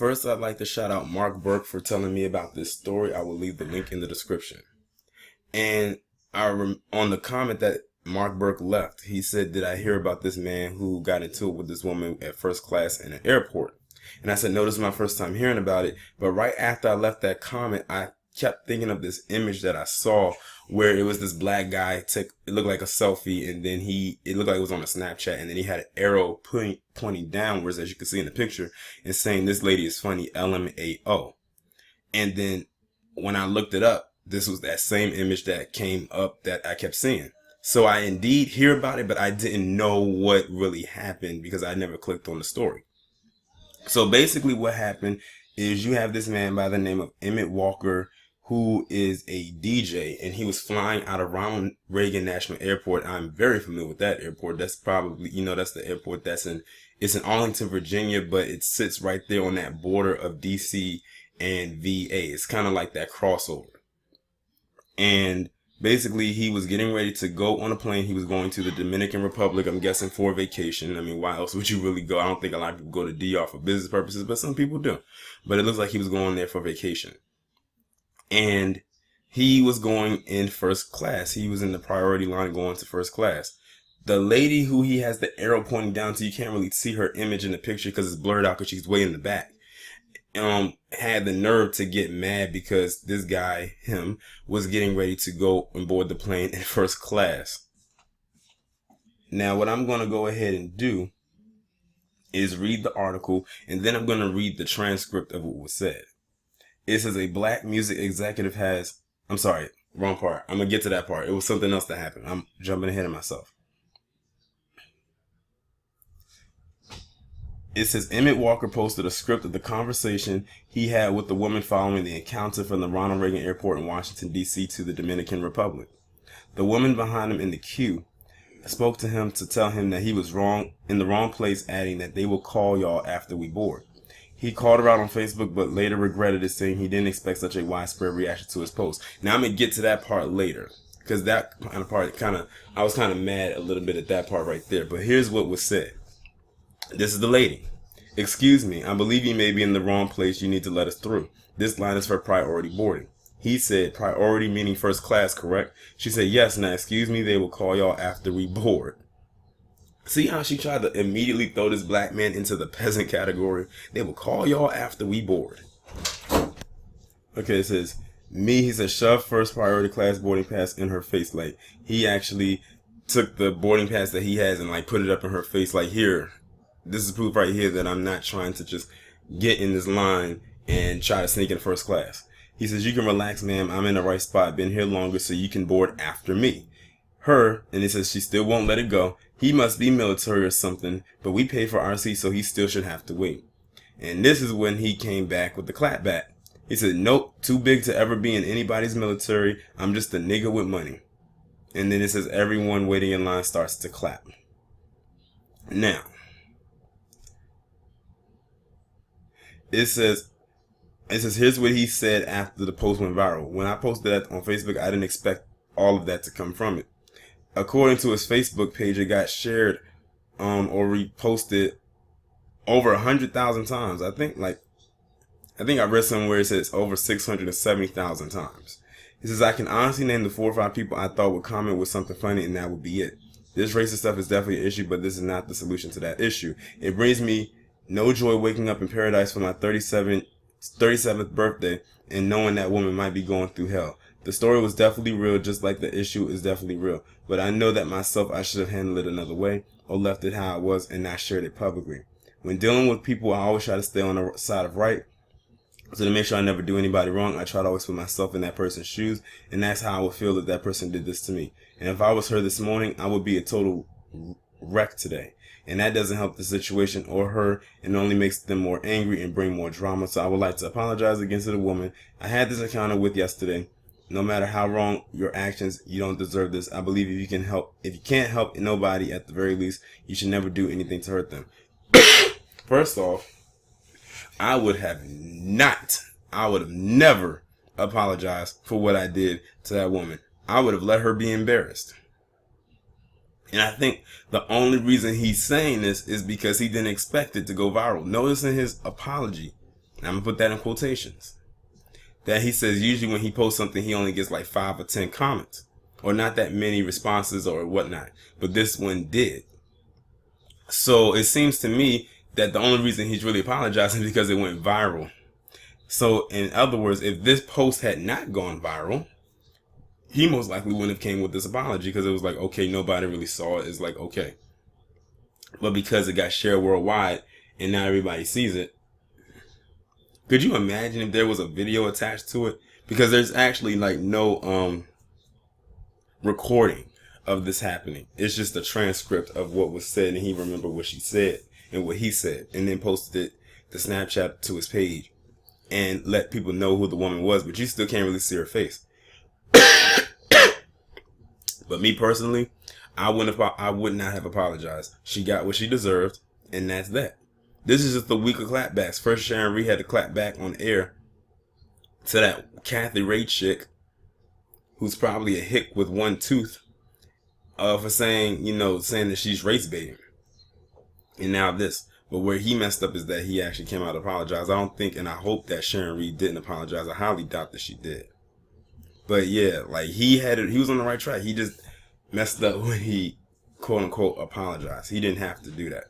First, I'd like to shout out Mark Burke for telling me about this story. I will leave the link in the description. And on the comment that Mark Burke left, he said, "Did I hear about this man who got into it with this woman at first class in an airport?" And I said, "No, this is my first time hearing about it." But right after I left that comment, I kept thinking of this image that I saw where it was this black guy it looked like a selfie, and then it looked like it was on a Snapchat, and then he had an arrow pointing downwards, as you can see in the picture, and saying, "This lady is funny, LMAO." And then when I looked it up, this was that same image that came up that I kept seeing. So I indeed hear about it, but I didn't know what really happened because I never clicked on the story. So basically what happened is you have this man by the name of Emmett Walker, who is a DJ, and he was flying out of Ronald Reagan National Airport. I'm very familiar with that airport. That's probably, that's the airport it's in Arlington, Virginia, but it sits right there on that border of DC and VA. It's kind of like that crossover. And basically he was getting ready to go on a plane. He was going to the Dominican Republic, I'm guessing for vacation. I mean, why else would you really go? I don't think a lot of people go to DR for business purposes, but some people do. But it looks like he was going there for vacation. And he was going in first class. He was in the priority line going to first class. The lady who he has the arrow pointing down to, you can't really see her image in the picture because it's blurred out because she's way in the back, had the nerve to get mad because this guy, him, was getting ready to go and board the plane in first class. Now, what I'm going to go ahead and do is read the article, and then I'm going to read the transcript of what was said. It says a black music executive I'm sorry, wrong part. I'm going to get to that part. It was something else that happened. I'm jumping ahead of myself. It says Emmett Walker posted a script of the conversation he had with the woman following the encounter from the Ronald Reagan Airport in Washington, D.C. to the Dominican Republic. The woman behind him in the queue spoke to him to tell him that he was in the wrong place, adding that they will call y'all after we board. He called her out on Facebook, but later regretted it, saying he didn't expect such a widespread reaction to his post. Now, I'm going to get to that part later, because that kind of part, I was kind of mad a little bit at that part right there. But here's what was said. This is the lady. "Excuse me, I believe you may be in the wrong place. You need to let us through. This line is for priority boarding." He said, "Priority meaning first class, correct?" She said, "Yes. Now, excuse me, they will call y'all after we board." See how she tried to immediately throw this black man into the peasant category? They will call y'all after we board. Okay, it says, he said, "Shove first priority class boarding pass in her face." Like, he actually took the boarding pass that he has and like put it up in her face. Like, here, this is proof right here that I'm not trying to just get in this line and try to sneak in first class. He says, "You can relax, ma'am. I'm in the right spot. Been here longer, so you can board after me." Her, and it says she still won't let it go. "He must be military or something, but we pay for our seat, so he still should have to wait." And this is when he came back with the clap back. He said, "Nope, too big to ever be in anybody's military. I'm just a nigga with money." And then it says everyone waiting in line starts to clap. Now, it says here's what he said after the post went viral. "When I posted that on Facebook, I didn't expect all of that to come from it. According to his Facebook page, it got shared or reposted over 100,000 times. I think I read somewhere it says over 670,000 times." He says, "I can honestly name the 4 or 5 people I thought would comment with something funny, and that would be it. This racist stuff is definitely an issue, but this is not the solution to that issue. It brings me no joy waking up in paradise for my 37th birthday and knowing that woman might be going through hell. The story was definitely real, just like the issue is definitely real. But I know that myself, I should have handled it another way or left it how it was and not shared it publicly. When dealing with people, I always try to stay on the side of right. So to make sure I never do anybody wrong, I try to always put myself in that person's shoes, and that's how I would feel if that person did this to me. And if I was her this morning, I would be a total wreck today. And that doesn't help the situation or her, and only makes them more angry and bring more drama. So I would like to apologize again to the woman I had this encounter with yesterday. No matter how wrong your actions, you don't deserve this. I believe if you can't help nobody, at the very least, you should never do anything to hurt them." First off, I would have never apologized for what I did to that woman. I would have let her be embarrassed. And I think the only reason he's saying this is because he didn't expect it to go viral. Notice in his apology, And I'm gonna put that in quotations. That he says usually when he posts something, he only gets like 5 or 10 comments, or not that many responses or whatnot. But this one did. So it seems to me that the only reason he's really apologizing is because it went viral. So in other words, if this post had not gone viral, he most likely wouldn't have came with this apology, because it was like, okay, nobody really saw it. It's like, okay. But because it got shared worldwide and now everybody sees it, could you imagine if there was a video attached to it? Because there's actually like no recording of this happening. It's just a transcript of what was said, and he remembered what she said and what he said, and then posted it, the Snapchat, to his page and let people know who the woman was, but you still can't really see her face. But me personally, I would not have apologized. She got what she deserved, and that's that. This is just the week of clapbacks. First, Sharon Reed had to clap back on air to that Kathy Ray chick, who's probably a hick with one tooth, for saying that she's race baiting. And now this. But where he messed up is that he actually came out to apologize. I don't think, and I hope that Sharon Reed didn't apologize. I highly doubt that she did. But yeah, like he was on the right track. He just messed up when he quote unquote apologized. He didn't have to do that.